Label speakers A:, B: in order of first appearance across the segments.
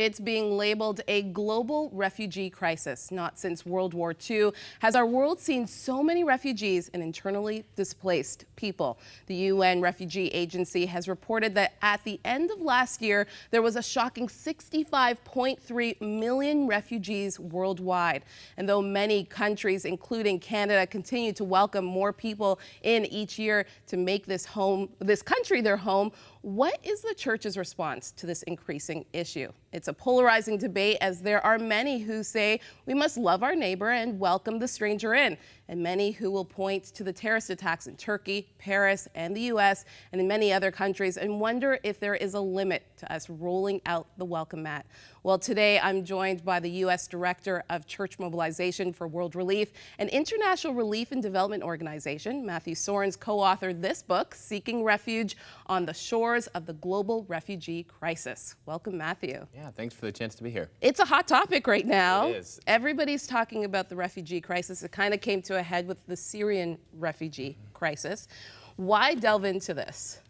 A: It's being labeled a global refugee crisis. Not since World War II has our world seen so many refugees and internally displaced people. The UN Refugee Agency has reported that at the end of last year, there was a shocking 65.3 million refugees worldwide. And though many countries, including Canada, continue to welcome more people in each year to make this country their home, what is the church's response to this increasing issue? It's a polarizing debate, as there are many who say we must love our neighbor and welcome the stranger in, and many who will point to the terrorist attacks in Turkey, Paris, and the US, and in many other countries, and wonder if there is a limit to us rolling out the welcome mat. Well, today I'm joined by the U.S. Director of Church Mobilization for World Relief, an international relief and development organization. Matthew Sorrens co-authored this book, Seeking Refuge on the Shores of the Global Refugee Crisis. Welcome, Matthew.
B: Yeah, thanks for the chance to be here.
A: It's a hot topic right now.
B: It is.
A: Everybody's talking about the refugee crisis. It kind of came to a head with the Syrian refugee crisis. Why delve into this?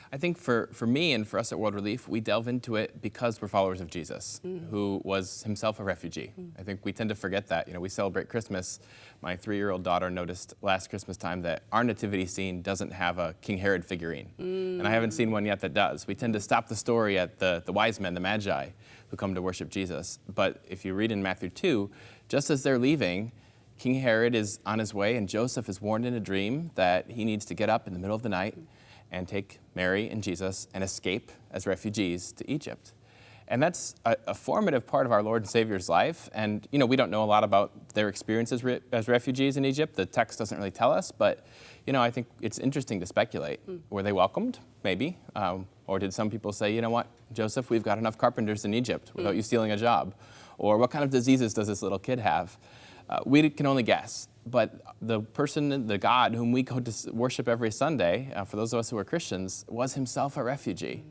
B: I think for me and for us at World Relief, we delve into it because we're followers of Jesus, who was himself a refugee. I think we tend to forget that. You know, we celebrate Christmas. My 3-year-old daughter noticed last Christmas time that our nativity scene doesn't have a King Herod figurine. And I haven't seen one yet that does. We tend to stop the story at the wise men, the Magi, who come to worship Jesus. But if you read in Matthew 2, just as they're leaving, King Herod is on his way, and Joseph is warned in a dream that he needs to get up in the middle of the night and take Mary and Jesus and escape as refugees to Egypt. And that's a formative part of our Lord and Savior's life. And, you know, we don't know a lot about their experiences as refugees in Egypt. The text doesn't really tell us, but, you know, I think it's interesting to speculate. Were they welcomed? Maybe. Or did some people say, you know what, Joseph, we've got enough carpenters in Egypt without you stealing a job? Or what kind of diseases does this little kid have? We can only guess. But the person, the God whom we go to worship every Sunday, for those of us who are Christians, was himself a refugee.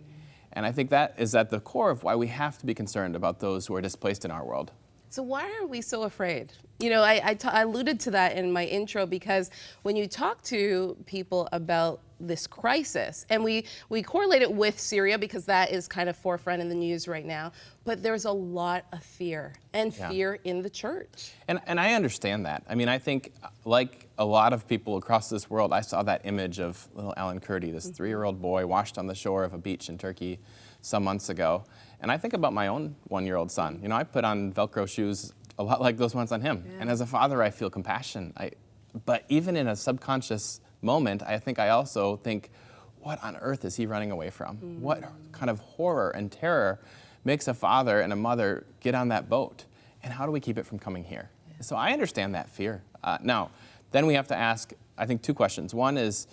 B: And I think that is at the core of why we have to be concerned about those who are displaced in our world.
A: So why are we so afraid? You know, I alluded to that in my intro, because when you talk to people about this crisis, and we correlate it with Syria because that is kind of forefront in the news right now, but there's a lot of fear, and fear in the church.
B: And I understand that. I mean, I think like a lot of people across this world, I saw that image of little Alan Kurdi, this 3-year-old boy washed on the shore of a beach in Turkey some months ago. And I think about my own 1-year-old son. You know, I put on Velcro shoes a lot like those ones on him. Yeah. And as a father, I feel compassion. But even in a subconscious moment, I think I also think, what on earth is he running away from? What kind of horror and terror makes a father and a mother get on that boat? And how do we keep it from coming here? Yeah. So I understand that fear. Now, then we have to ask, I think, 2 questions. One is,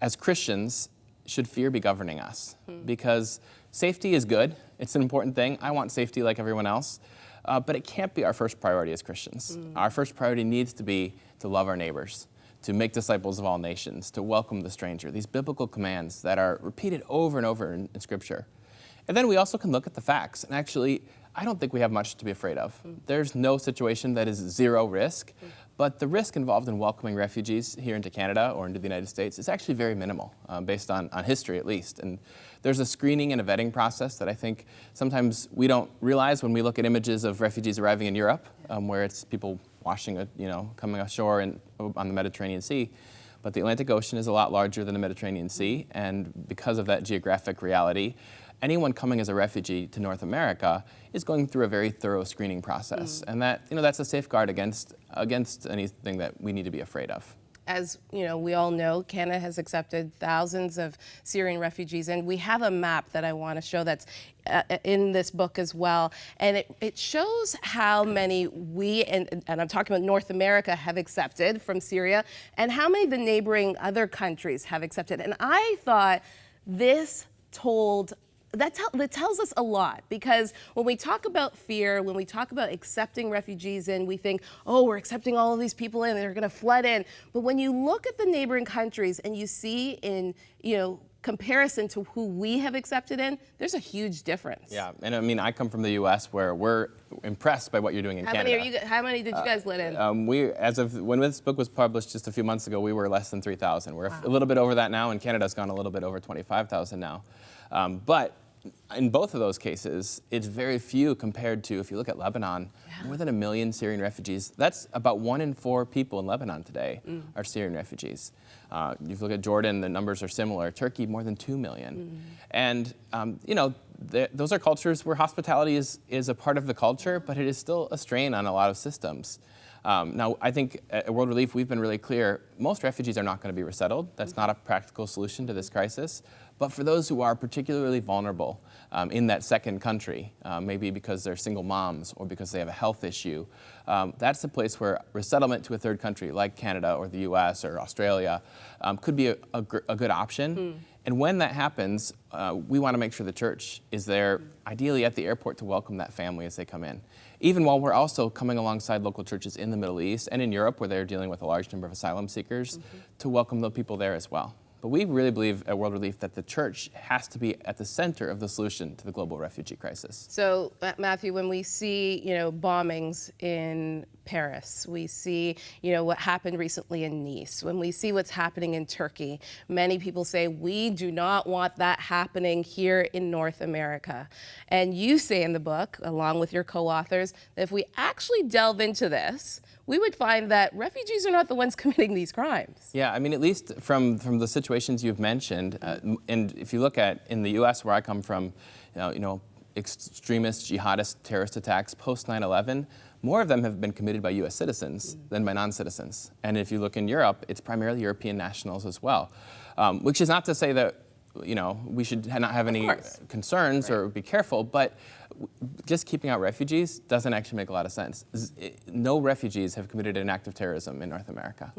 B: as Christians, should fear be governing us? Because safety is good. It's an important thing. I want safety like everyone else. But it can't be our first priority as Christians. Our first priority needs to be to love our neighbors, to make disciples of all nations, to welcome the stranger. These biblical commands that are repeated over and over in Scripture. And then we also can look at the facts. And actually, I don't think we have much to be afraid of. There's no situation that is zero risk. But the risk involved in welcoming refugees here into Canada or into the United States is actually very minimal, based on history at least. And there's a screening and a vetting process that I think sometimes we don't realize when we look at images of refugees arriving in Europe, where it's people washing, coming ashore on the Mediterranean Sea. But the Atlantic Ocean is a lot larger than the Mediterranean Sea, and because of that geographic reality, anyone coming as a refugee to North America is going through a very thorough screening process. And that's a safeguard against anything that we need to be afraid of.
A: As you know, we all know, Canada has accepted thousands of Syrian refugees, and we have a map that I want to show that's in this book as well. And it shows how many we, and I'm talking about North America, have accepted from Syria, and how many the neighboring other countries have accepted. And I thought this that tells us a lot, because when we talk about fear, when we talk about accepting refugees in, we think, oh, we're accepting all of these people in, they're going to flood in. But when you look at the neighboring countries and you see in, comparison to who we have accepted in, there's a huge difference.
B: Yeah, and I mean, I come from the U.S. where we're impressed by what you're doing in Canada.
A: How many did you guys let in?
B: When this book was published just a few months ago, we were less than 3,000. We're a little bit over that now, and Canada's gone a little bit over 25,000 now. But in both of those cases, it's very few compared to, if you look at Lebanon, more than 1 million Syrian refugees. That's about 1 in 4 people in Lebanon today are Syrian refugees. If you look at Jordan, the numbers are similar. Turkey, more than 2 million. And, those are cultures where hospitality is a part of the culture, but it is still a strain on a lot of systems. Now, I think at World Relief, we've been really clear, most refugees are not going to be resettled. That's not a practical solution to this crisis. But for those who are particularly vulnerable in that second country, maybe because they're single moms or because they have a health issue, that's a place where resettlement to a third country like Canada or the US or Australia could be a good option. And when that happens, we want to make sure the church is there, ideally at the airport, to welcome that family as they come in. Even while we're also coming alongside local churches in the Middle East and in Europe, where they're dealing with a large number of asylum seekers, to welcome the people there as well. But we really believe at World Relief that the church has to be at the center of the solution to the global refugee crisis.
A: So, Matthew, when we see, bombings in Paris, we see, what happened recently in Nice, when we see what's happening in Turkey, many people say we do not want that happening here in North America. And you say in the book, along with your co-authors, that if we actually delve into this, we would find that refugees are not the ones committing these crimes.
B: Yeah, I mean, at least from the situations you've mentioned, and if you look at in the U.S. where I come from, extremist jihadist terrorist attacks post 9/11, more of them have been committed by U.S. citizens than by non-citizens. And if you look in Europe, it's primarily European nationals as well, which is not to say that we should not have any concerns or be careful, but just keeping out refugees doesn't actually make a lot of sense. No refugees have committed an act of terrorism in North America.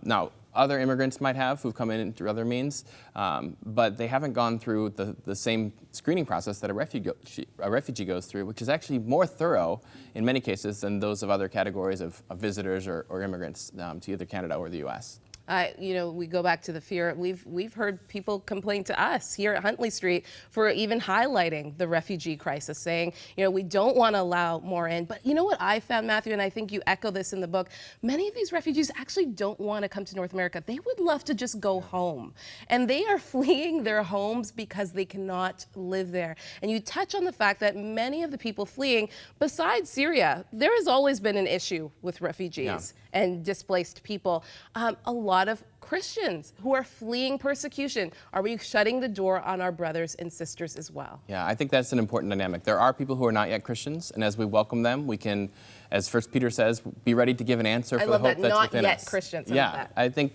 B: Now, other immigrants might have who've come in through other means, but they haven't gone through the same screening process that a refugee goes through, which is actually more thorough in many cases than those of other categories of visitors or immigrants to either Canada or the U.S.
A: We go back to the fear. We've heard people complain to us here at Huntley Street for even highlighting the refugee crisis, saying, we don't want to allow more in. But you know what I found, Matthew, and I think you echo this in the book, many of these refugees actually don't want to come to North America. They would love to just go home. And they are fleeing their homes because they cannot live there. And you touch on the fact that many of the people fleeing, besides Syria, there has always been an issue with refugees and displaced people. A lot of Christians who are fleeing persecution. Are we shutting the door on our brothers and sisters as well?
B: Yeah, I think that's an important dynamic. There are people who are not yet Christians, and as we welcome them, we can, as 1 Peter says, be ready to give an answer for the hope that's within us.
A: Not yet Christians.
B: Yeah, I think,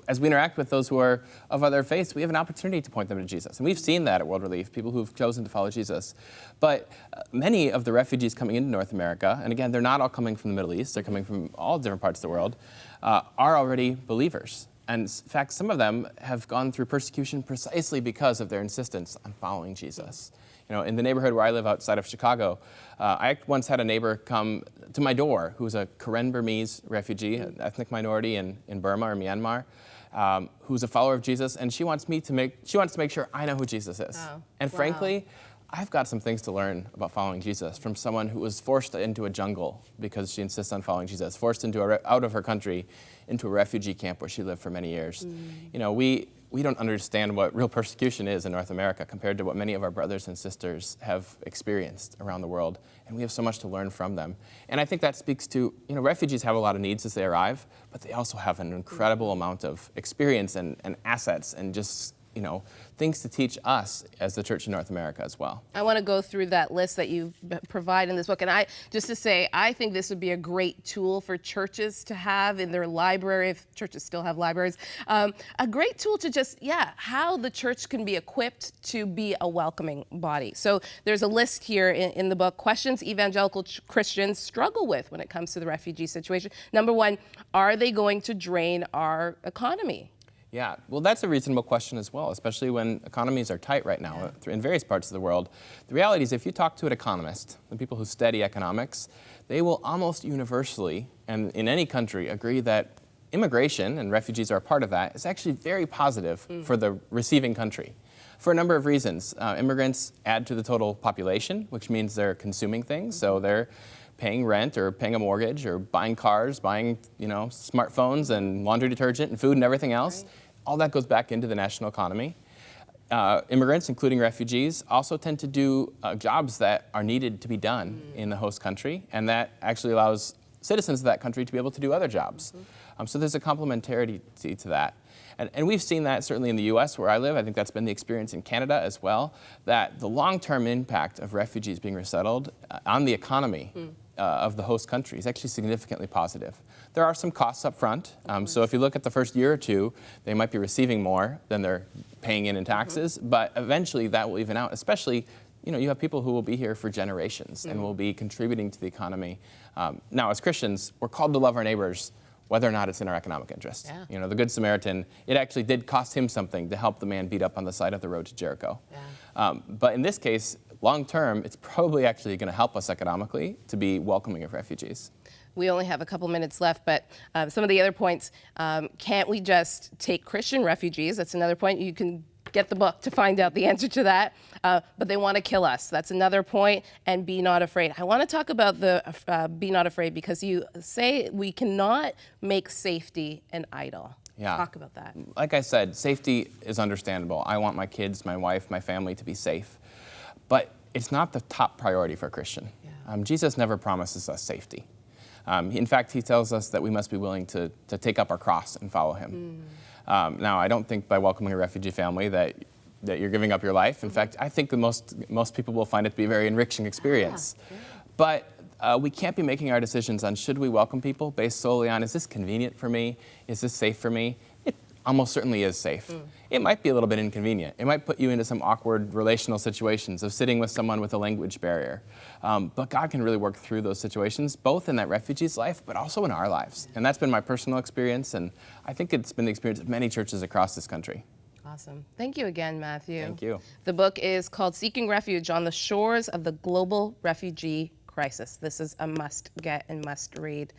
B: as we interact with those who are of other faiths, we have an opportunity to point them to Jesus. And we've seen that at World Relief, people who've chosen to follow Jesus. But many of the refugees coming into North America, and again, they're not all coming from the Middle East, they're coming from all different parts of the world, are already believers. And in fact, some of them have gone through persecution precisely because of their insistence on following Jesus. In the neighborhood where I live outside of Chicago, I once had a neighbor come to my door who's a Karen Burmese refugee, an ethnic minority in Burma or Myanmar, who's a follower of Jesus, and she wants to make sure I know who Jesus is.
A: Oh,
B: and frankly, I've got some things to learn about following Jesus from someone who was forced into a jungle because she insists on following Jesus, forced out of her country into a refugee camp where she lived for many years. We don't understand what real persecution is in North America compared to what many of our brothers and sisters have experienced around the world, and we have so much to learn from them. And I think that speaks to, refugees have a lot of needs as they arrive, but they also have an incredible amount of experience and assets and just things to teach us as the Church in North America as well.
A: I want to go through that list that you provide in this book. And I think this would be a great tool for churches to have in their library, if churches still have libraries. A great tool to how the church can be equipped to be a welcoming body. So there's a list here in the book, questions evangelical Christians struggle with when it comes to the refugee situation. Number one, are they going to drain our economy?
B: Yeah, well, that's a reasonable question as well, especially when economies are tight right now in various parts of the world. The reality is if you talk to an economist, the people who study economics, they will almost universally, and in any country, agree that immigration, and refugees are a part of that, is actually very positive for the receiving country. For a number of reasons. Immigrants add to the total population, which means they're consuming things, so they're paying rent or paying a mortgage or buying cars, buying smartphones and laundry detergent and food and everything else. Right. All that goes back into the national economy. immigrants, including refugees, also tend to do jobs that are needed to be done in the host country, and that actually allows citizens of that country to be able to do other jobs. So there's a complementarity to that. And we've seen that certainly in the US where I live. I think that's been the experience in Canada as well, that the long-term impact of refugees being resettled on the economy of the host country is actually significantly positive. There are some costs up front. So if you look at the first year or two, they might be receiving more than they're paying in taxes, but eventually that will even out, especially you have people who will be here for generations and will be contributing to the economy. Now, as Christians, we're called to love our neighbors whether or not it's in our economic interest.
A: Yeah.
B: The Good Samaritan, it actually did cost him something to help the man beat up on the side of the road to Jericho.
A: Yeah.
B: But in this case, long term, it's probably actually going to help us economically to be welcoming of refugees.
A: We only have a couple minutes left, but some of the other points, can't we just take Christian refugees? That's another point. You can get the book to find out the answer to that. But they want to kill us. That's another point. And be not afraid. I want to talk about the be not afraid because you say we cannot make safety an idol.
B: Yeah.
A: Talk about that.
B: Like I said, safety is understandable. I want my kids, my wife, my family to be safe. But it's not the top priority for a Christian.
A: Yeah.
B: Jesus never promises us safety. In fact, he tells us that we must be willing to take up our cross and follow him. Now, I don't think by welcoming a refugee family that you're giving up your life. In fact, I think most people will find it to be a very enriching experience. Yeah. But we can't be making our decisions on should we welcome people based solely on is this convenient for me? Is this safe for me? It almost certainly is safe. It might be a little bit inconvenient. It might put you into some awkward relational situations of sitting with someone with a language barrier. But God can really work through those situations, both in that refugee's life, but also in our lives. And that's been my personal experience, and I think it's been the experience of many churches across this country.
A: Awesome. Thank you again, Matthew.
B: Thank you.
A: The book is called Seeking Refuge on the Shores of the Global Refugee Crisis. This is a must get and must read.